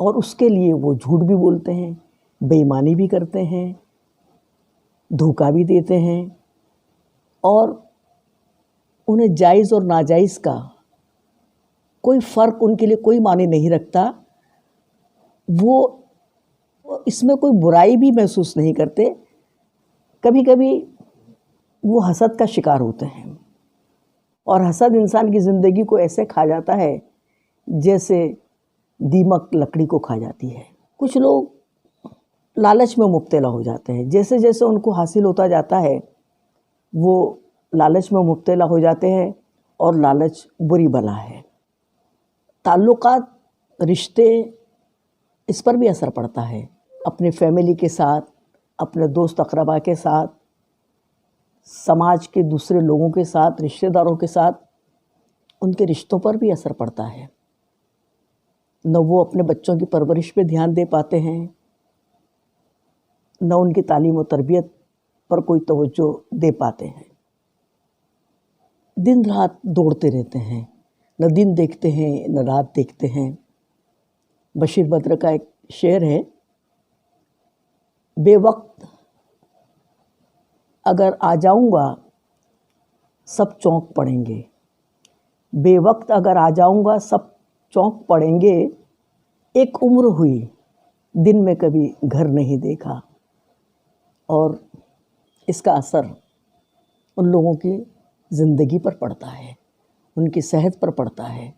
اور اس کے لیے وہ جھوٹ بھی بولتے ہیں، بے ایمانی بھی کرتے ہیں، دھوکہ بھی دیتے ہیں، اور انہیں جائز اور ناجائز کا کوئی فرق ان کے لیے کوئی معنی نہیں رکھتا۔ وہ اس میں کوئی برائی بھی محسوس نہیں کرتے۔ کبھی کبھی وہ حسد کا شکار ہوتے ہیں، اور حسد انسان کی زندگی کو ایسے کھا جاتا ہے جیسے دیمک لکڑی کو کھا جاتی ہے۔ کچھ لوگ لالچ میں مبتلا ہو جاتے ہیں، جیسے جیسے ان کو حاصل ہوتا جاتا ہے وہ لالچ میں مبتلا ہو جاتے ہیں، اور لالچ بری بلا ہے۔ تعلقات، رشتے، اس پر بھی اثر پڑتا ہے۔ اپنے فیملی کے ساتھ، اپنے دوست اقربا کے ساتھ، سماج کے دوسرے لوگوں کے ساتھ، رشتہ داروں کے ساتھ، ان کے رشتوں پر بھی اثر پڑتا ہے۔ نہ وہ اپنے بچوں کی پرورش پہ دھیان دے پاتے ہیں، نہ ان کی تعلیم و تربیت پر کوئی توجہ دے پاتے ہیں۔ دن رات دوڑتے رہتے ہیں، نہ دن دیکھتے ہیں نہ رات دیکھتے ہیں۔ بشیر بدر کا ایک شعر ہے، بے وقت اگر آ جاؤں گا سب چونک پڑیں گے، بے وقت اگر آ جاؤں گا سب چونک پڑیں گے، ایک عمر ہوئی دن میں کبھی گھر نہیں دیکھا۔ اور اس کا اثر ان لوگوں کی زندگی پر پڑتا ہے، ان کی صحت پر پڑتا ہے۔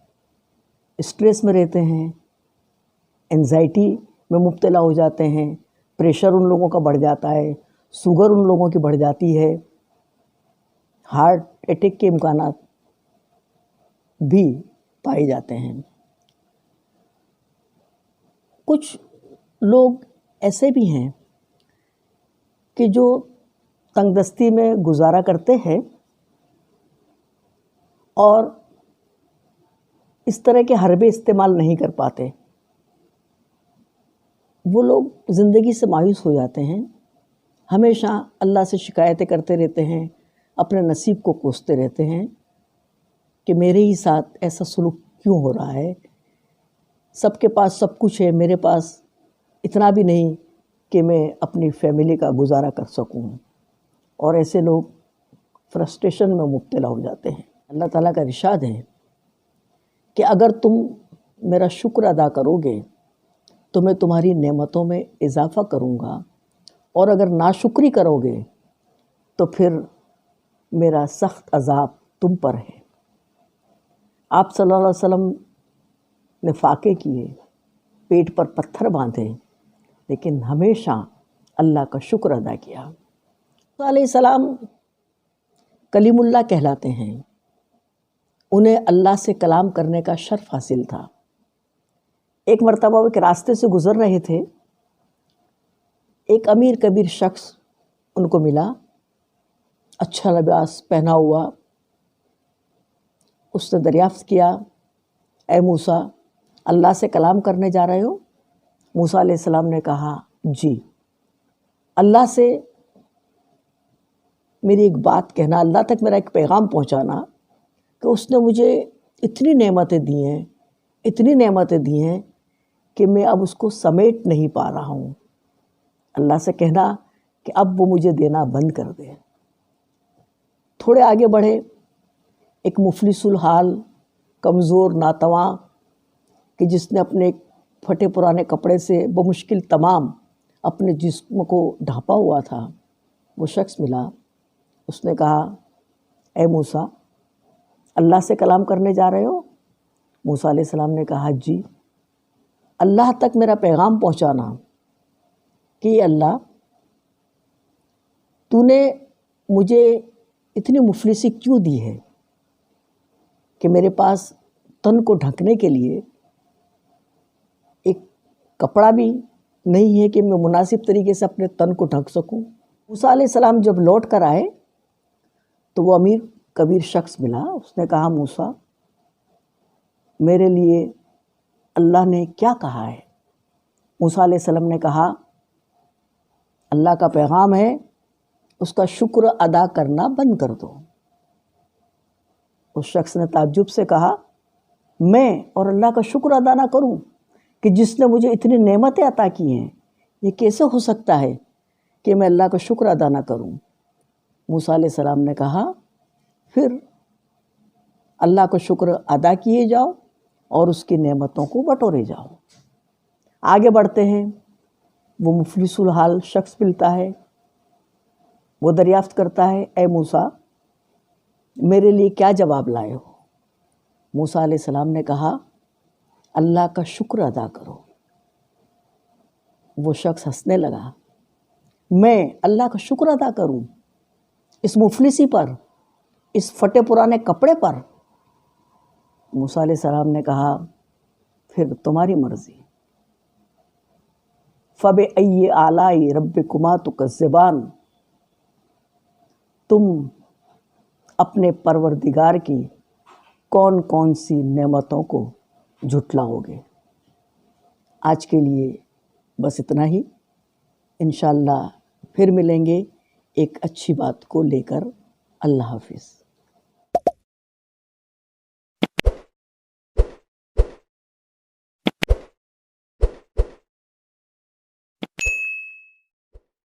اسٹریس میں رہتے ہیں، انزائٹی میں مبتلا ہو جاتے ہیں، پریشر ان لوگوں کا بڑھ جاتا ہے، شوگر ان لوگوں کی بڑھ جاتی ہے، ہارٹ اٹیک کے امکانات بھی پائے جاتے ہیں۔ کچھ لوگ ایسے بھی ہیں کہ جو تنگ دستی میں گزارا کرتے ہیں، اور اس طرح کے حربے استعمال نہیں کر پاتے۔ وہ لوگ زندگی سے مایوس ہو جاتے ہیں، ہمیشہ اللہ سے شکایتیں کرتے رہتے ہیں، اپنے نصیب کو کوستے رہتے ہیں کہ میرے ہی ساتھ ایسا سلوک کیوں ہو رہا ہے، سب کے پاس سب کچھ ہے، میرے پاس اتنا بھی نہیں کہ میں اپنی فیملی کا گزارا کر سکوں۔ اور ایسے لوگ فرسٹریشن میں مبتلا ہو جاتے ہیں۔ اللہ تعالیٰ کا ارشاد ہے کہ اگر تم میرا شکر ادا کرو گے تو میں تمہاری نعمتوں میں اضافہ کروں گا، اور اگر ناشکری کرو گے تو پھر میرا سخت عذاب تم پر ہے۔ آپ صلی اللہ علیہ وسلم نے فاقے کیے، پیٹ پر پتھر باندھے، لیکن ہمیشہ اللہ کا شکر ادا کیا۔ موسیٰ علیہ السلام کلیم اللہ کہلاتے ہیں، انہیں اللہ سے کلام کرنے کا شرف حاصل تھا۔ ایک مرتبہ وہ ایک راستے سے گزر رہے تھے، ایک امیر کبیر شخص ان کو ملا، اچھا لباس پہنا ہوا۔ اس نے دریافت کیا، اے موسیٰ، اللہ سے کلام کرنے جا رہے ہو؟ موسیٰ علیہ السلام نے کہا، جی۔ اللہ سے میری ایک بات کہنا، اللہ تک میرا ایک پیغام پہنچانا کہ اس نے مجھے اتنی نعمتیں دی ہیں، اتنی نعمتیں دی ہیں کہ میں اب اس کو سمیٹ نہیں پا رہا ہوں۔ اللہ سے کہنا کہ اب وہ مجھے دینا بند کر دے۔ تھوڑے آگے بڑھے، ایک مفلس الحال، کمزور، ناتواں، کہ جس نے اپنے پھٹے پرانے کپڑے سے بمشکل تمام اپنے جسم کو ڈھانپا ہوا تھا، وہ شخص ملا۔ اس نے کہا، اے موسیٰ، اللہ سے کلام کرنے جا رہے ہو؟ موسیٰ علیہ السلام نے کہا، جی۔ اللہ تک میرا پیغام پہنچانا کہ اللہ، تو نے مجھے اتنی مفلسی کیوں دی ہے کہ میرے پاس تن کو ڈھکنے کے لیے ایک کپڑا بھی نہیں ہے کہ میں مناسب طریقے سے اپنے تن کو ڈھک سکوں۔ موسیٰ علیہ السلام جب لوٹ کر آئے تو وہ امیر کبیر شخص ملا۔ اس نے کہا، موسیٰ، میرے لیے اللہ نے کیا کہا ہے؟ موسیٰ علیہ السلام نے کہا، اللہ کا پیغام ہے، اس کا شکر ادا کرنا بند کر دو۔ اس شخص نے تعجب سے کہا، میں اور اللہ کا شکر ادا نہ کروں؟ کہ جس نے مجھے اتنی نعمتیں عطا کی ہیں، یہ کیسے ہو سکتا ہے کہ میں اللہ کا شکر ادا نہ کروں؟ موسیٰ علیہ السلام نے کہا پھر اللہ کا شکر ادا کیے جاؤ اور اس کی نعمتوں کو بٹورے جاؤ۔ آگے بڑھتے ہیں، وہ مفلس الحال شخص ملتا ہے، وہ دریافت کرتا ہے اے موسیٰ میرے لیے کیا جواب لائے ہو؟ موسیٰ علیہ السلام نے کہا اللہ کا شکر ادا کرو۔ وہ شخص ہنسنے لگا، میں اللہ کا شکر ادا کروں اس مفلسی پر، اس پھٹے پرانے کپڑے پر؟ موسیٰ علیہ السلام نے کہا پھر تمہاری مرضی۔ فَبِأَيِّ آلَاءِ رَبِّكُمَا تُكَذِّبَانِ، تم اپنے پروردگار کی کون کون سی نعمتوں کو جھٹلاؤ گے۔ آج کے لیے بس اتنا ہی، انشاءاللہ پھر ملیں گے ایک اچھی بات کو لے کر۔ اللہ حافظ۔